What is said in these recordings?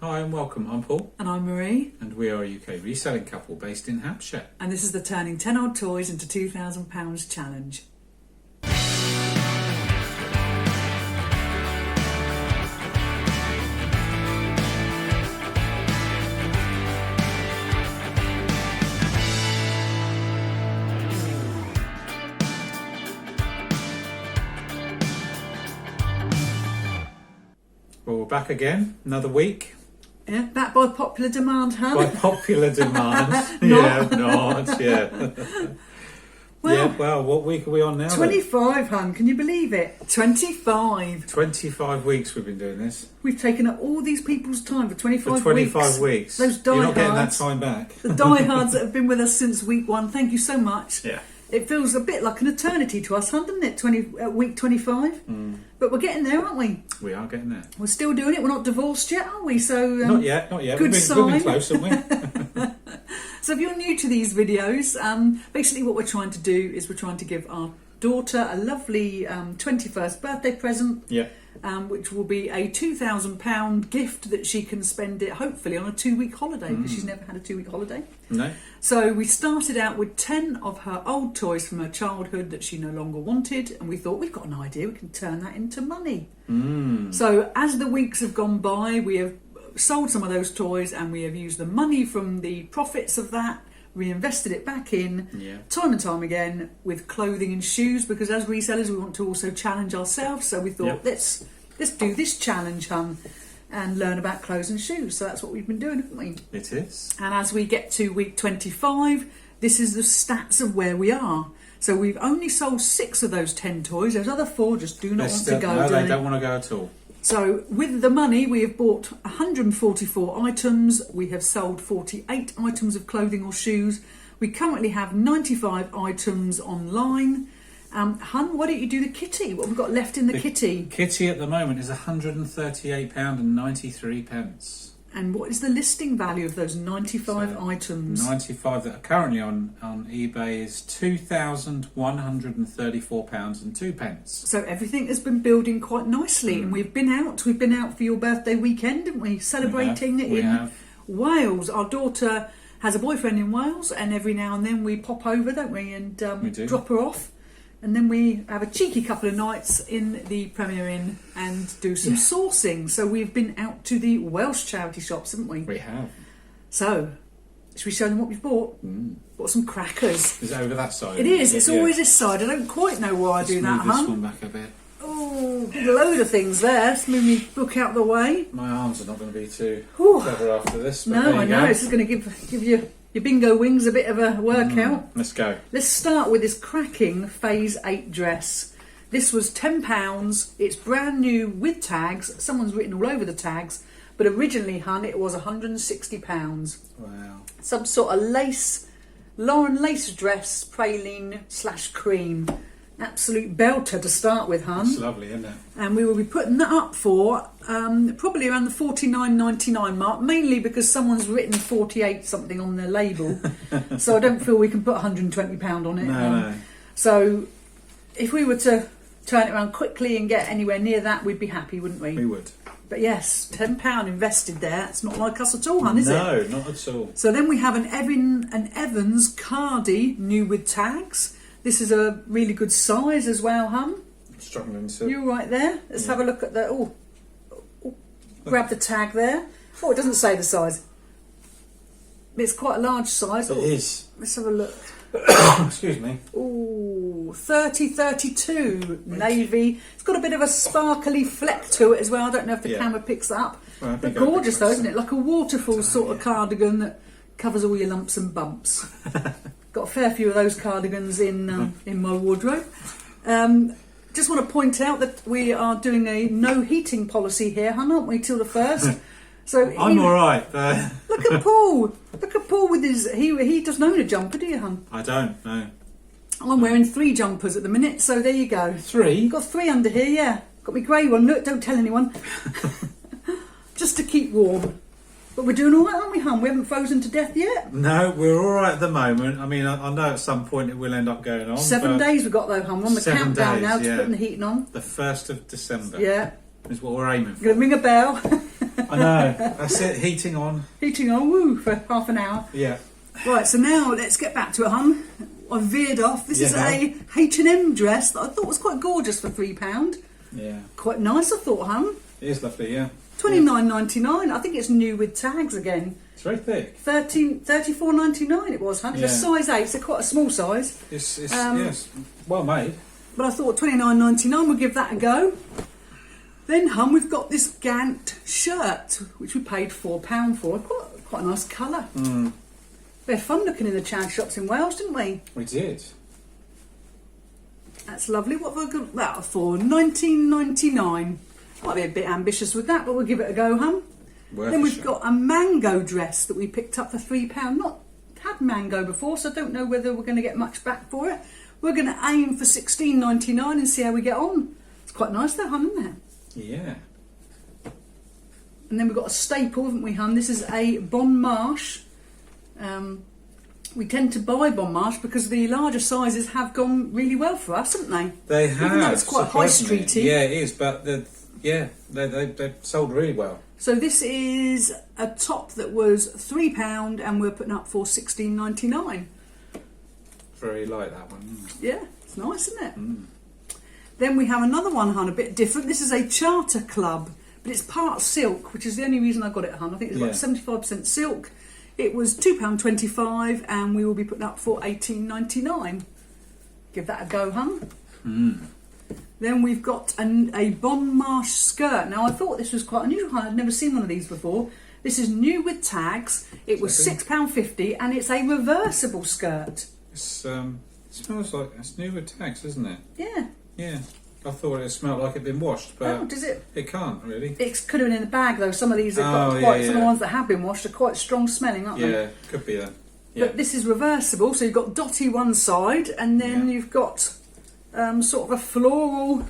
Hi and welcome, I'm Paul. And I'm Marie. And we are a UK reselling couple based in Hampshire. And this is the Turning 10 Odd Toys into £2,000 challenge. Well, we're back again, another week. Yeah, back by popular demand, huh? By popular demand. Well, what week are we on now? 25, hun, can you believe it? 25. 25 weeks we've been doing this. We've taken up all these people's time for 25 weeks. For 25 weeks. Those diehards. You're not getting that time back. The diehards that have been with us since week 1, thank you so much. Yeah. It feels a bit like an eternity to us, hun, doesn't it? Week 25. But we're getting there, aren't we? We are getting there. We're still doing it. We're not divorced yet, are we? So not yet. Good we've been close, haven't we? So if you're new to these videos, basically what we're trying to do is we're trying to give our daughter a lovely 21st birthday present. Yeah. Which will be a £2,000 gift that she can spend it hopefully on a 2-week holiday, because she's never had a 2-week holiday. No. So we started out with 10 of her old toys from her childhood that she no longer wanted, and we thought, we've got an idea, we can turn that into money. So as the weeks have gone by, we have sold some of those toys and we have used the money from the profits of that, reinvested it back in, time and time again, with clothing and shoes, because as resellers we want to also challenge ourselves. So we thought, let's do this challenge, and learn about clothes and shoes. So that's what we've been doing, haven't we? It is. And as we get to week 25, this is the stats of where we are. So we've only sold 6 of those 10 toys. Those other 4 just do not want to go. No, they don't want to go at all. So with the money, we have bought 144 items. We have sold 48 items of clothing or shoes. We currently have 95 items online. Hun, why don't you do the kitty? What have we got left in the kitty? Kitty at the moment is £138.93. And what is the listing value of those 95 items? 95 that are currently on eBay is £2,134.02. So everything has been building quite nicely, and we've been out for your birthday weekend, didn't we? Celebrating in Wales. Our daughter has a boyfriend in Wales, and every now and then we pop over, don't we, and drop her off. And then we have a cheeky couple of nights in the Premier Inn and do some sourcing. So we've been out to the Welsh charity shops, haven't we? We have. So, should we show them what we've bought? Bought some crackers. Is it over that side? It is. It's always this side. I don't quite know why I do that, move this one back a bit. Oh, a load of things there. Let's move my book out of the way. My arms are not going to be too clever after this. But no, I know. This is going to give you your bingo wings a bit of a workout. Let's go. Let's start with this cracking Phase 8 dress. This was £10. It's brand new with tags. Someone's written all over the tags. But originally, hun, it was £160. Wow. Some sort of Lauren lace dress, praline/cream. Absolute belter to start with, hun. It's lovely, isn't it? And we will be putting that up for probably around the $49.99 mark, mainly because someone's written 48 something on their label. So I don't feel we can put £120 on it. No. So if we were to turn it around quickly and get anywhere near that, we'd be happy, wouldn't we? We would. But yes, £10 invested there. It's not like us at all, hun, is it? No, not at all. So then we have an Evans Cardi, new with tags. This is a really good size as well, hun. Struggling to... You're right there. Let's have a look at the... grab the tag there. Oh, it doesn't say the size. It's quite a large size. It is. Let's have a look. Excuse me. Oh, 30-32 navy. It's got a bit of a sparkly fleck to it as well. I don't know if the camera picks that up. Well, but gorgeous though, isn't it? Like a waterfall sort of cardigan that covers all your lumps and bumps. Got a fair few of those cardigans in my wardrobe. Just want to point out that we are doing a no heating policy here, hun, aren't we, till the 1st? So I'm all right. Look at Paul. Look at Paul with his... He doesn't own a jumper, do you, hun? I don't, no. I'm wearing 3 jumpers at the minute, so there you go. 3? Got 3 under here, yeah. Got my grey one. Look, don't tell anyone. Just to keep warm. But we're doing all right, aren't we, hun? We haven't frozen to death yet. No, we're all right at the moment. I mean, I know at some point it will end up going on. 7 days we've got though, hun. We're on the countdown now to putting the heating on. The 1st of December. Yeah. Is what we're aiming for. You're going to ring a bell. I know. That's it. Heating on. Heating on, woo, for half an hour. Yeah. Right, so now let's get back to it, hun. I veered off. This is Yeah. a H&M dress that I thought was quite gorgeous for £3. Yeah. Quite nice, I thought, hun. It is lovely. Yeah. $29.99. I think it's new with tags again. It's very thick. $34.99 it was, hun. It's a Yeah. size 8, so quite a small size. It's Um, yes, well made. But I thought $29.99, we'll give that a go. Then, hun, we've got this Gant shirt, which we paid £4 for. Quite a nice colour. We had fun looking in the chag shops in Wales, didn't we? We did. That's lovely. What have I got that for? $19.99. Might be a bit ambitious with that, but we'll give it a go, hun. Worth Then a we've shot. got a mango dress that we picked up for £3. Not had mango before, so I don't know whether we're going to get much back for it. We're going to aim for $16.99 and see how we get on. It's quite nice though, hun, isn't it? Yeah. And then we've got a staple, haven't we, hun? This is a Bon Marche. We tend to buy Bon Marche because the larger sizes have gone really well for us, haven't they? They have. Even though it's quite high surprisingly. streety. Yeah, it is, but they've sold really well. So this is a top that was £3 and we're putting up for $16.99. Very light, that one. Yeah, it's nice, isn't it? Then we have another one, hun, a bit different. This is a Charter Club, but it's part silk, which is the only reason I got it, hun. I think it's like 75% silk. It was £2.25 and we will be putting up for $18.99. Give that a go, hun. Then we've got a Bon Marche skirt. Now, I thought this was quite unusual. I'd never seen one of these before. This is new with tags. It was £6.50 and it's a reversible skirt. It's it smells like it's new with tags, isn't it? Yeah. Yeah. I thought it smelled like it'd been washed, but Oh, does it? it can't really. It could have been in the bag though. Some of these have got Oh, quite. yeah, Some of the yeah. ones that have been washed are quite strong smelling, aren't they? Yeah, could be that. Yeah. But this is reversible, so you've got dotty one side, and then you've got sort of a floral.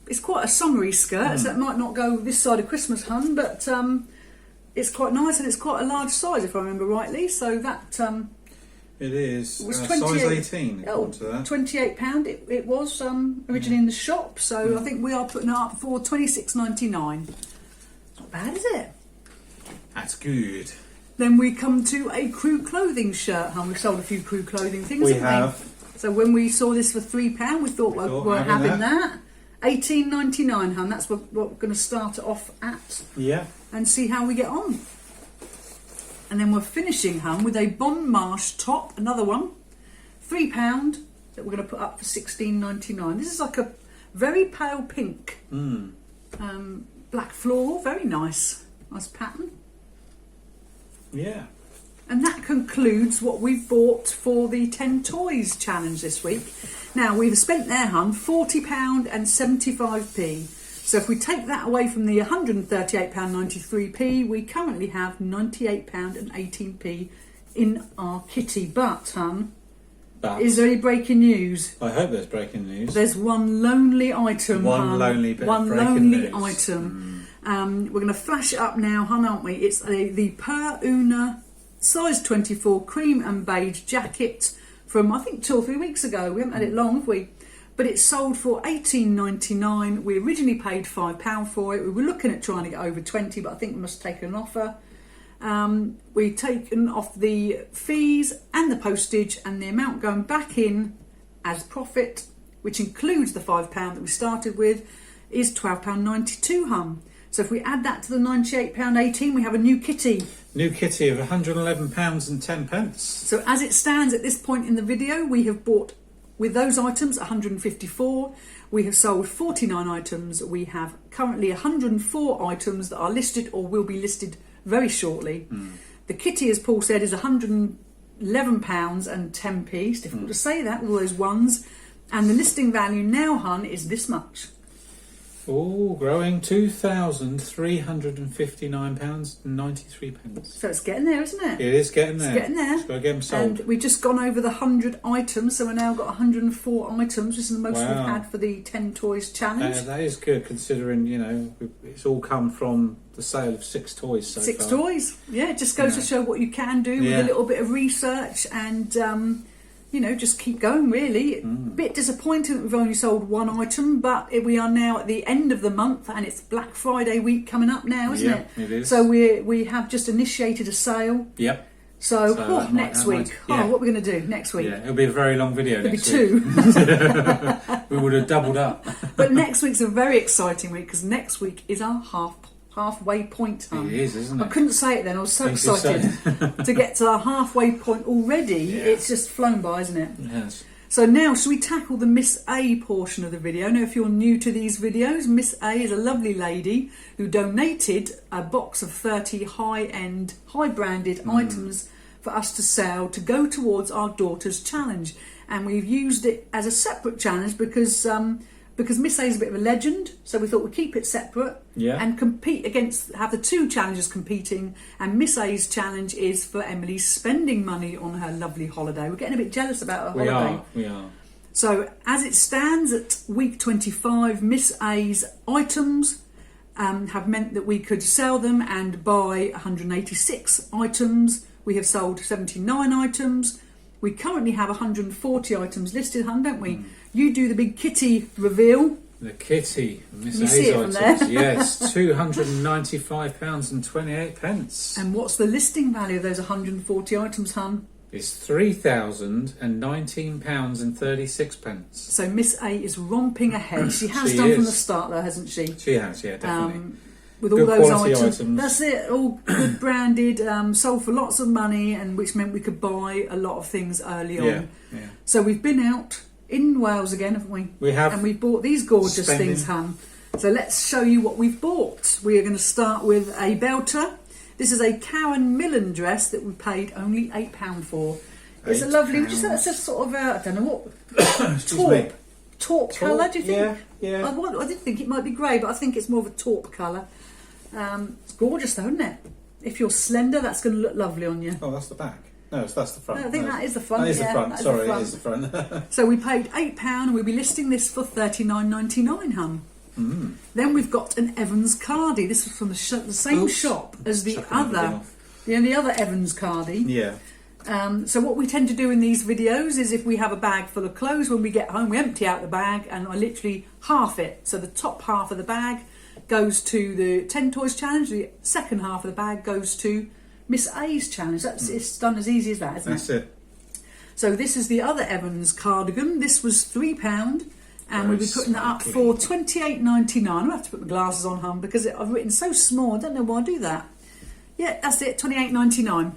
It's quite a summery skirt, so it might not go this side of Christmas, hun, but it's quite nice and it's quite a large size, if I remember rightly. So that It is. it was Size 18, according to that. £28. It was originally in the shop, so I think we are putting it up for $26.99. Not bad, is it? That's good. Then we come to a crew clothing shirt, hun. We've sold a few crew clothing things, We haven't have. we? So when we saw this for £3, we thought we're having that. $18.99, hun. That's what we're going to start it off at Yeah. and see how we get on. And then we're finishing, hun, with a Bon Marche top, another one, £3 that we're going to put up for $16.99. This is like a very pale pink, black floral, very nice pattern. Yeah. And that concludes what we've bought for the 10 Toys challenge this week. Now, we've spent there, hun, £40 and 75p. So if we take that away from the £138.93p, we currently have £98 and 18p in our kitty. But, hun, is there any breaking news? I hope there's breaking news. There's one lonely item, One hun. lonely bit of One breaking lonely news. item. We're going to flash it up now, hun, aren't we? It's the Per Una size 24 cream and beige jacket from, I think, 2 or 3 weeks ago. We haven't had it long, have we? But it's sold for $18.99. We originally paid £5 for it. We were looking at trying to get over 20, but I think we must have taken an offer. We've taken off the fees and the postage, and the amount going back in as profit, which includes the £5 that we started with, is £12.92, hun. So if we add that to the £98.18, we have a new kitty. New kitty of £111 and 10 pence. So as it stands at this point in the video, we have bought, with those items, 154. We have sold 49 items. We have currently 104 items that are listed or will be listed very shortly. The kitty, as Paul said, is £111 and 10p. It's difficult to say that with all those ones. And the listing value now, hun, is this much. Oh, growing £2,359 and 93 pence. So it's getting there, isn't it? It is getting there. It's getting there. It's got to get them sold. And we've just gone over the 100 items, so we've now got 104 items, which is the most Wow. we've had for the 10 Toys challenge. That is good, considering, you know, it's all come from the sale of 6 toys so 6 far. toys. Yeah, it just goes to show what you can do with Yeah. a little bit of research and you know, just keep going really. Bit disappointing that we've only sold one item, but we are now at the end of the month and it's Black Friday week coming up now, isn't it? It is. So we have just initiated a sale. Yep. So, that week. yeah. What are we going to do next week? Yeah, it'll be a very long video It'll next be two. week. We would have doubled up. But next week's a very exciting week because next week is our halfway point time. It is, isn't it? I couldn't say it then. I was so Thank you, excited to get to our halfway point already. Yeah. It's just flown by, isn't it? Yes. So now, should we tackle the Miss A portion of the video? Now, if you're new to these videos, Miss A is a lovely lady who donated a box of 30 high-end, high-branded items for us to sell to go towards our daughter's challenge. And we've used it as a separate challenge because Miss A is a bit of a legend, so we thought we'd keep it separate and compete against, have the two challenges competing. And Miss A's challenge is for Emily's spending money on her lovely holiday. We're getting a bit jealous about her holiday. We are. So as it stands at week 25, Miss A's items have meant that we could sell them and buy 186 items. We have sold 79 items. We currently have 140 items listed, hun, don't we? You do the big kitty reveal. The kitty, Miss You A's see it from items. there? Yes, £295.28. And what's the listing value of those 140 items, hun? It's £3,019.36. So Miss A is romping ahead. She has She done from is. the start, though, hasn't she? She has, yeah, definitely. With Good all those quality items. That's it, all good branded, sold for lots of money, and which meant we could buy a lot of things early on. Yeah. So we've been out in Wales again, haven't we? We have. And we've bought these gorgeous things, hun. So let's show you what we've bought. We are going to start with a belter. This is a Karen Millen dress that we paid only £8 for. It's a lovely, just it's a sort of, I don't know what, taupe colour, do you think? Yeah. I did think it might be grey, but I think it's more of a taupe colour. It's gorgeous though, isn't it? If you're slender, that's going to look lovely on you. Oh, that's the back. No, that's the front. No, I think that is the front. That is the front. that Sorry, the front. it is the front. So we paid £8 and we'll be listing this for $39.99, hun. Then we've got an Evans cardie. This is from the same shop as the other Evans cardie. Yeah. So what we tend to do in these videos is if we have a bag full of clothes, when we get home we empty out the bag and I literally half it. So the top half of the bag goes to the 10 Toys Challenge, the second half of the bag goes to Miss A's Challenge. It's done as easy as that, isn't it? That's it. So this is the other Evans cardigan. This was £3 and we'll be putting that up for $28.99. I'll have to put my glasses on, hun, because I've written so small. I don't know why I do that. Yeah, that's it, $28.99.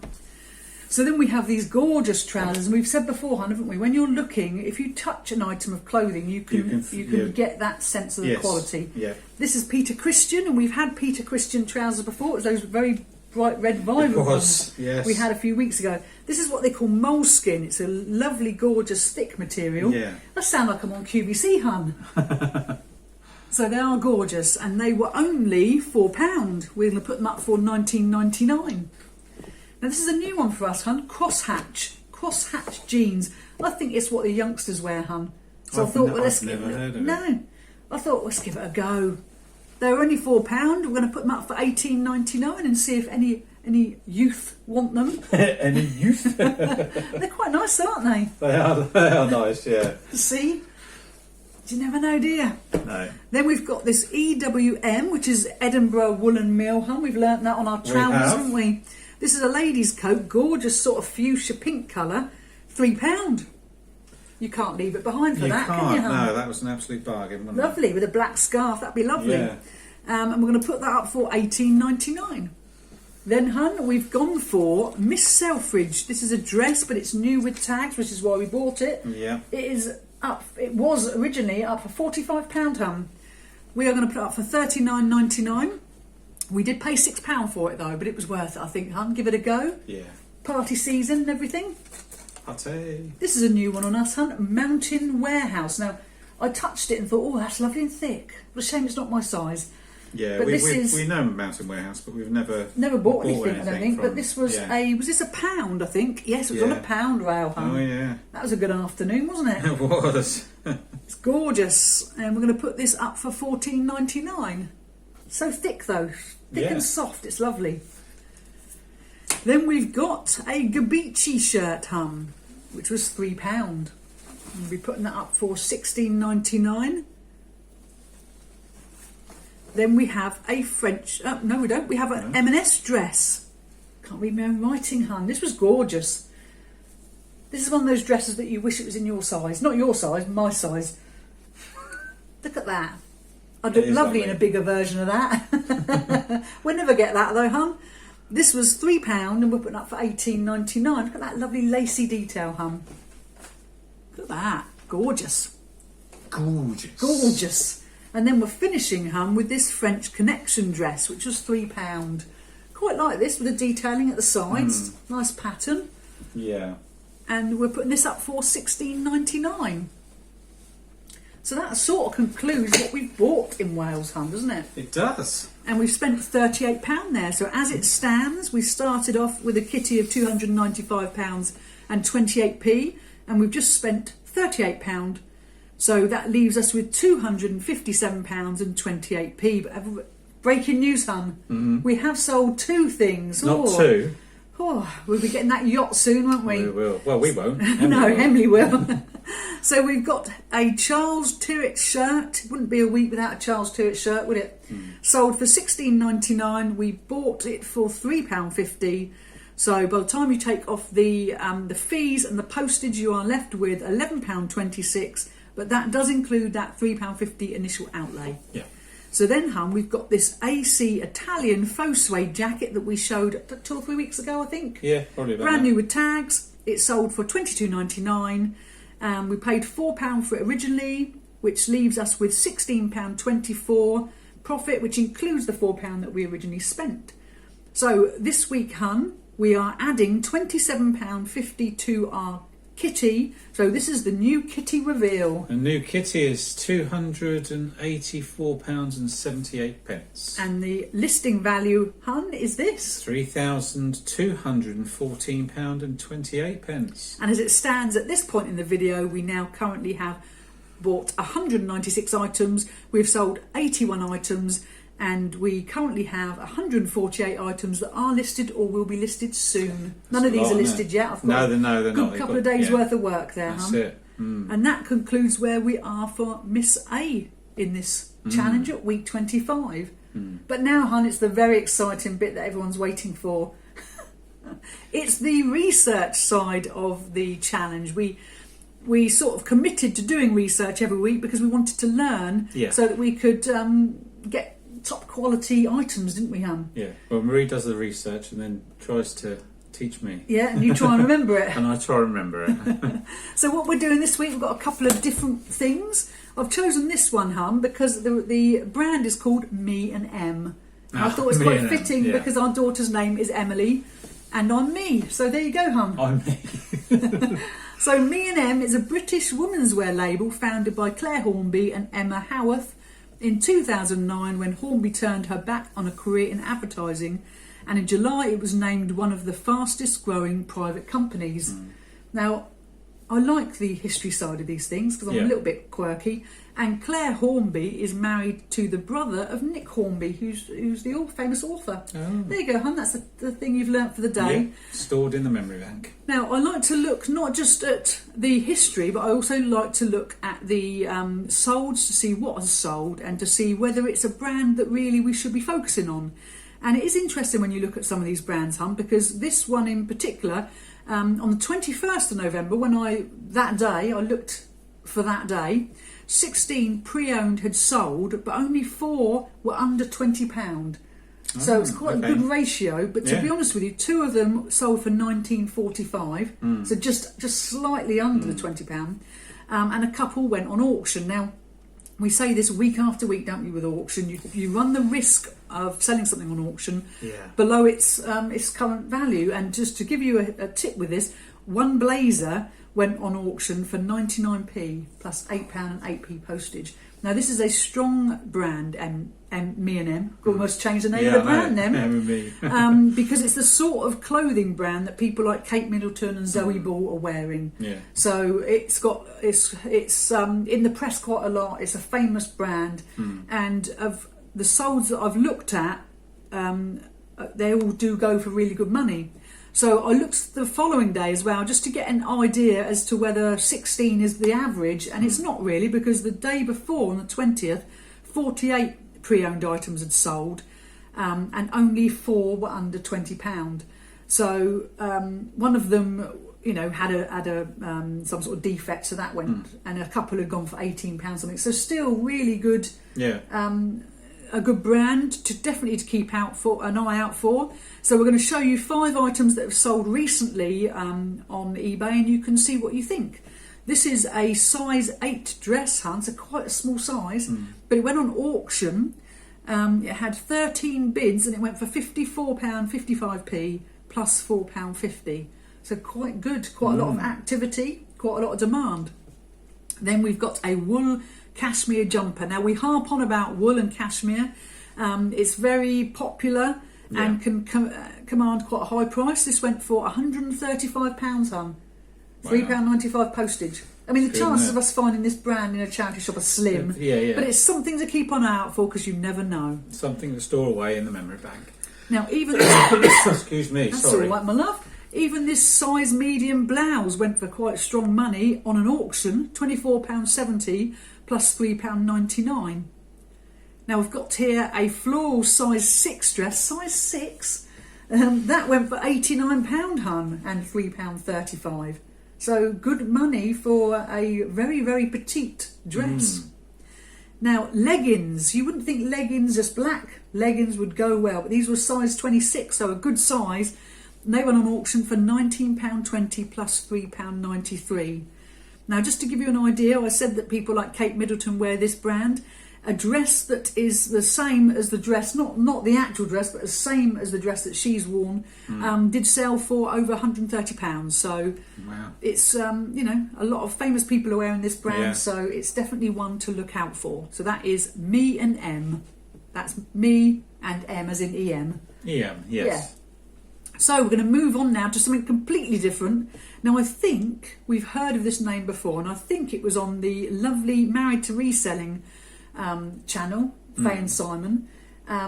So then we have these gorgeous trousers, and we've said before, hun, haven't we? When you're looking, if you touch an item of clothing, you can get that sense of the quality. Yeah. This is Peter Christian, and we've had Peter Christian trousers before. It was those very bright red vibrant ones we had a few weeks ago. This is what they call moleskin. It's a lovely, gorgeous, thick material. Yeah. I sound like I'm on QVC, hun. So they are gorgeous, and they were only £4. We're going to put them up for $19.99. Now this is a new one for us, hun. Crosshatch jeans. I think it's what the youngsters wear, hun. So I thought, well, let's give it. No, I thought let's give it a go. They're only £4. We're going to put them up for $18.99 and see if any youth want them. Any youth? They're quite nice, aren't they? They are nice, yeah. See? You never know, do you? No. Then we've got this EWM, which is Edinburgh Woolen Mill, hun. We've learnt that on our travels, haven't we? This is a lady's coat, gorgeous sort of fuchsia pink colour, £3. You can't leave it behind for that, can you, hun? No, that was an absolute bargain, wasn't Lovely, with a black scarf, that'd be lovely. Yeah. And we're going to put that up for $18.99. Then, hun, we've gone for Miss Selfridge. This is a dress, but it's new with tags, which is why we bought it. Yeah. It was originally up for £45, hun. We are going to put it up for $39.99. We did pay £6 for it though, but it was worth it, I think, hun. Give it a go. Yeah. Party season and everything. I'll tell you. This is a new one on us, hun. Mountain Warehouse. Now, I touched it and thought, oh, that's lovely and thick. What a shame it's not my size. Yeah, but we know Mountain Warehouse, but we've never bought anything, I don't think. But this was was this £1, I think? Yes, it was on £1 rail, hun. Oh, yeah. That was a good afternoon, wasn't it? It was. It's gorgeous. And we're going to put this up for $14.99. So thick though. Thick and soft, it's lovely. Then we've got a Gabici shirt, hun. which was £3. We'll be putting that up for £16.99. Then we have a French... no, we don't. We have an M&S dress. Can't read my own writing, hun. This was gorgeous. This is one of those dresses that you wish it was in your size. Not your size, my size. Look at that. I'd look lovely in a bigger version of that. We'll never get that though, hun. This was £3 and we're putting up for £18.99. Look at that lovely lacy detail, hun. Look at that. Gorgeous. Gorgeous. Gorgeous. And then we're finishing, hun, with this French Connection dress, which was £3. Quite like this, with the detailing at the sides. Nice pattern. Yeah. And we're putting this up for £16.99. So that sort of concludes what we've bought in Wales, hun, doesn't it? It does. And we've spent £38 there. So as it stands, we started off with a kitty of £295 and 28p, and we've just spent £38. So that leaves us with £257 and 28p. But breaking news, hun. We have sold 2 things. Not 2. Oh, we'll be getting that yacht soon, won't we? We will. Well, we won't. No, Emily will. So we've got a Charles Tyrwhitt shirt. It wouldn't be a week without a Charles Tyrwhitt shirt, would it? Sold for £16.99. We bought it for £3.50. So by the time you take off the fees and the postage, you are left with £11.26. But that does include that £3.50 initial outlay. Yeah. So then, hun, we've got this AC Italian faux suede jacket that we showed 2 or 3 weeks ago, I think. Yeah, probably about Brand that. new with tags. It sold for £22.99. We paid £4 for it originally, which leaves us with £16.24 profit, which includes the £4 that we originally spent. So this week, hun, we are adding £27.50 to our kitty. So this is the new kitty reveal. The new kitty is £284.78. And the listing value, hun, is this. £3,214.28. And as it stands at this point in the video, we now currently have bought 196 items. We've sold 81 items. And we currently have 148 items that are listed or will be listed soon. None of these are listed yet. I've got they're not. a good couple of days worth of work there, That's hun. it. And that concludes where we are for Miss A in this challenge at week 25. But now, hun, it's the very exciting bit that everyone's waiting for. It's the research side of the challenge. We sort of committed to doing research every week because we wanted to learn so that we could get top quality items, didn't we, hun? Yeah. Well, Marie does the research and then tries to teach me. Yeah, and you try and remember it. And I try to remember it. So what we're doing this week, we've got a couple of different things. I've chosen this one, hun, because the brand is called Me and M. I thought it was quite fitting because our daughter's name is Emily and I'm me. So there you go, hun. I'm me. So Me and M is a British women's wear label founded by Claire Hornby and Emma Howarth in 2009 when Hornby turned her back on a career in advertising, and in July it was named one of the fastest growing private companies. Now, I like the history side of these things because I'm a little bit quirky, and Claire Hornby is married to the brother of Nick Hornby, who's the famous author. There you go, hun, that's the thing you've learnt for the day. Yeah, stored in the memory bank. Now, I like to look not just at the history, but I also like to look at the solds to see what has sold and to see whether it's a brand that really we should be focusing on. And it is interesting when you look at some of these brands, hun, because this one in particular, on the 21st of November, I looked for that day, 16 pre-owned had sold, but only 4 were under £20. So it's quite a good ratio, but to be honest with you, 2 of them sold for £19.45, so just slightly under the £20, and a couple went on auction. Now, we say this week after week, don't we, with auction, you run the risk of selling something on auction below its current value. And just to give you a tip with this, one blazer went on auction for 99p plus £8 and 8p postage. Now this is a strong brand, Me and M. Almost changed the name of the brand then. Because it's the sort of clothing brand that people like Kate Middleton and Zoe Ball are wearing. Yeah. So it's in the press quite a lot. It's a famous brand, and of the solds that I've looked at, they all do go for really good money. So I looked the following day as well, just to get an idea as to whether 16 is the average, and it's not really, because the day before, on the 20th, 48 pre-owned items had sold, and only 4 were under £20. So one of them, had some sort of defect, so that went, and a couple had gone for £18 something. So still really good. Yeah. A good brand to definitely to keep an eye out for. So we're going to show you 5 items that have sold recently on eBay, and you can see what you think. This is a size 8 dress, Hans, so quite a small size, but it went on auction. It had 13 bids, and it went for £54.55p plus £4.50. So quite good, quite a lot of activity, quite a lot of demand. Then we've got a wool cashmere jumper. Now we harp on about wool and cashmere. It's very popular and can command quite a high price. This went for £135, hon. £3.95 postage. I mean, the chances of us finding this brand in a charity shop are slim. But it's something to keep an eye out for, because you never know. Something to store away in the memory bank. Now, even excuse me, that's sorry. all right, my love. Even this size medium blouse went for quite strong money on an auction, £24.70 plus £3.99. Now we've got here a floral size 6 dress, size 6. That went for £89, hun, and £3.35. So good money for a very, very petite dress. Now leggings, you wouldn't think leggings, just black leggings would go well, but these were size 26, so a good size. And they went on auction for £19.20 plus £3.93. Now, just to give you an idea, I said that people like Kate Middleton wear this brand. A dress that is the same as the dress, not the actual dress, but the same as the dress that she's worn, did sell for over £130. So it's, a lot of famous people are wearing this brand, so it's definitely one to look out for. So that is Me and M. That's Me and M as in EM. EM, yes. Yeah. So we're going to move on now to something completely different. Now I think we've heard of this name before, and I think it was on the lovely Married to Reselling channel, Faye and Simon,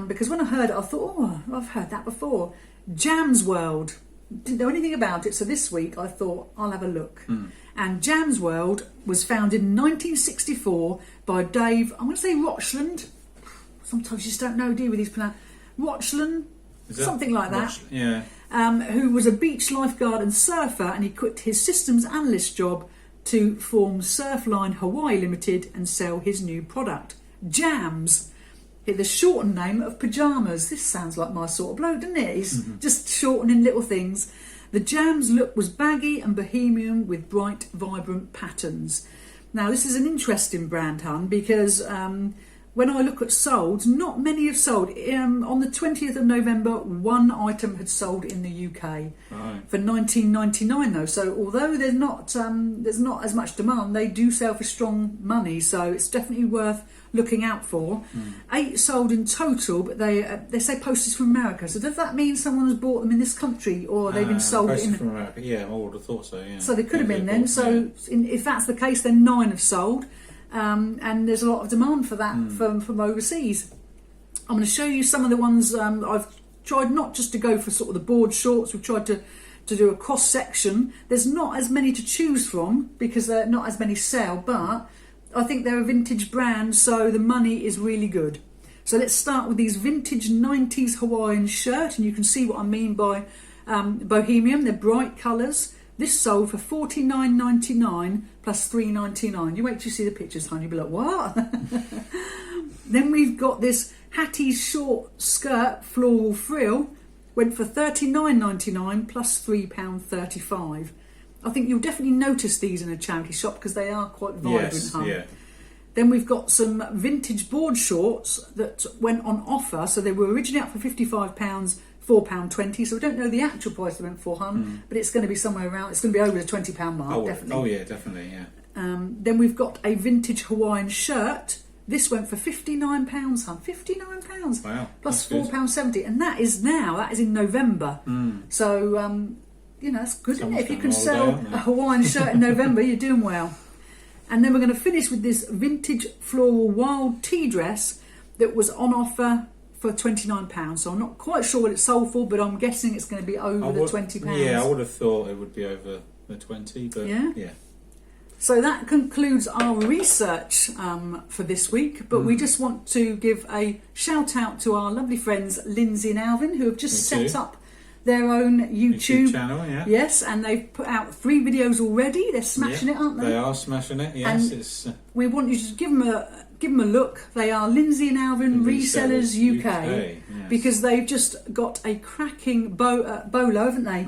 because when I heard it I thought, oh, I've heard that before. Jam's World. Didn't know anything about it, so this week I thought I'll have a look. And Jam's World was founded in 1964 by Dave, I'm going to say Rochland. Sometimes you just don't know, do you, with these pronounced Rochland, something like that. Yeah. Who was a beach lifeguard and surfer, and he quit his systems analyst job to form Surfline Hawaii Limited and sell his new product, Jams. The shortened name of pyjamas. This sounds like my sort of bloke, doesn't it? He's just shortening little things. The Jams look was baggy and bohemian with bright, vibrant patterns. Now, this is an interesting brand, hun, because when I look at solds, not many have sold. On the 20th of November, 1 item had sold in the UK for £19.99 though. So although there's not as much demand, they do sell for strong money. So it's definitely worth looking out for. 8 sold in total, but they say postage from America. So does that mean someone has bought them in this country, or they've been sold in from America? Yeah, I would have thought so. Yeah. So they could have been then. So if that's the case, then 9 have sold. And there's a lot of demand for that from overseas. I'm going to show you some of the ones I've tried, not just to go for sort of the board shorts. We've tried to do a cross section. There's not as many to choose from because there are not as many sell, but I think they're a vintage brand, so the money is really good. So let's start with these vintage 90s Hawaiian shirt, and you can see what I mean by bohemian. They're bright colours. This sold for $49.99 plus $3.99. You wait till you see the pictures, honey. You'll be like, what? Then we've got this Hattie's short skirt floral frill. Went for $39.99 plus £3.35. I think you'll definitely notice these in a charity shop because they are quite vibrant, hun. Yeah. Then we've got some vintage board shorts that went on offer. So they were originally up for £55, £4.20. So we don't know the actual price they went for, hun, but it's going to be somewhere around. It's going to be over the £20 mark, definitely. Oh yeah, definitely, yeah. Then we've got a vintage Hawaiian shirt. This went for £59, hun. £59. Wow. Plus £4.70, and that is in November. So that's good, isn't it? If you can sell a Hawaiian shirt in November, you're doing well. And then we're going to finish with this vintage floral wild tea dress that was on offer for £29, so I'm not quite sure what it's sold for, but I'm guessing it's going to be over the £20. Yeah, I would have thought it would be over the 20, but yeah. So that concludes our research for this week, but we just want to give a shout out to our lovely friends Lindsay and Alvin, who have just set up their own YouTube channel. Yes, and they've put out 3 videos already. They're smashing it, aren't they? They are smashing it. Yes, and we want you to give them a look. They are Lindsay and Alvin Resellers UK, because they've just got a cracking bolo, haven't they?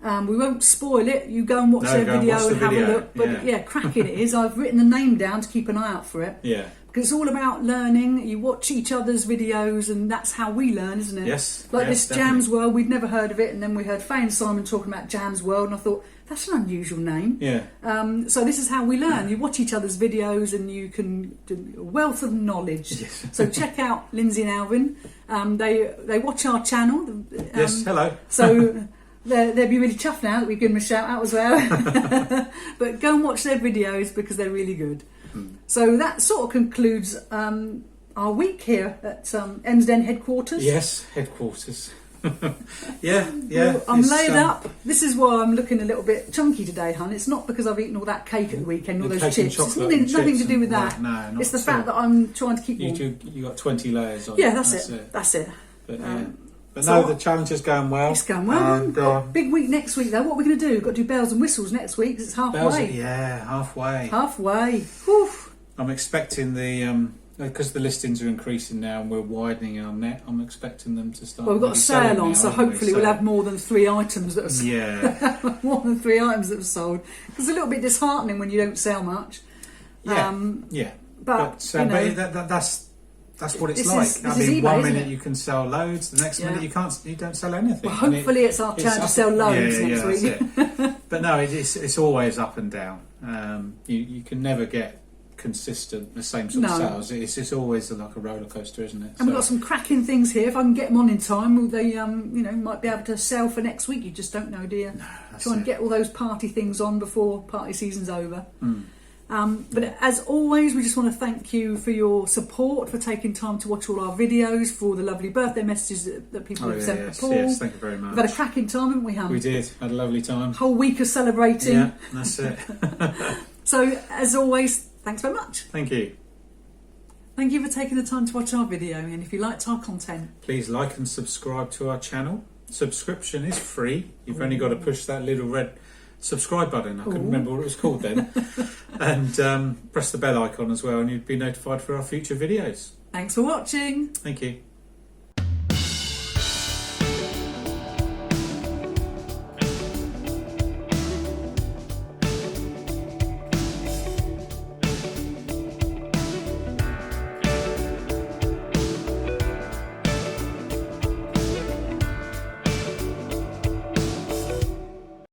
We won't spoil it. You go and watch their video and have a look. But cracking it is. I've written the name down to keep an eye out for it. Yeah. Because it's all about learning. You watch each other's videos, and that's how we learn, isn't it? Yes. Like this Jams World, we'd never heard of it, and then we heard Faye and Simon talking about Jams World, and I thought, that's an unusual name. Yeah. So this is how we learn. You watch each other's videos, and you can do a wealth of knowledge. Yes. So check out Lindsay and Alvin. They watch our channel. Yes. Hello. So. They'll be really chuffed now that we've given them a shout out as well. But go and watch their videos because they're really good. So that sort of concludes our week here at Emsden headquarters. Yes, headquarters. yeah. Well, I'm laid up. This is why I'm looking a little bit chunky today, hon. It's not because I've eaten all that cake at the weekend, all those chips. It's nothing to do with that. No, not it's the fact that I'm trying to keep warm. You got 20 layers on. Yeah, that's it. That's it. But no, the challenge is going well. It's going well. Big week next week, though. What are we going to do? We've got to do bells and whistles next week because it's halfway. Halfway. Halfway. Whew. I'm expecting because the listings are increasing now and we're widening our net, I'm expecting them to start. Well, we've got a sale on, so hopefully we'll have more than 3 items that are more than 3 items that are sold. It's a little bit disheartening when you don't sell much. But that's what it's like. I mean, one minute you can sell loads, the next minute you don't sell anything. Well, hopefully it's our turn to sell loads next week. But no, it's always up and down. You can never get consistent the same sort of sales. It's always like a roller coaster, isn't it? And we've got some cracking things here. If I can get them on in time, they might be able to sell for next week. You just don't know, do you? Try and get all those party things on before party season's over. But as always, we just want to thank you for your support, for taking time to watch all our videos, for all the lovely birthday messages that people have sent for Paul. Yes, thank you very much. We've had a cracking time, haven't we, hon? We did. Had a lovely time. Whole week of celebrating. Yeah, that's it. So, as always, thanks very much. Thank you. Thank you for taking the time to watch our video, and if you liked our content, please like and subscribe to our channel. Subscription is free. You've only got to push that little red subscribe button. I couldn't remember what it was called then. And press the bell icon as well, and you'd be notified for our future videos. Thanks for watching. Thank you.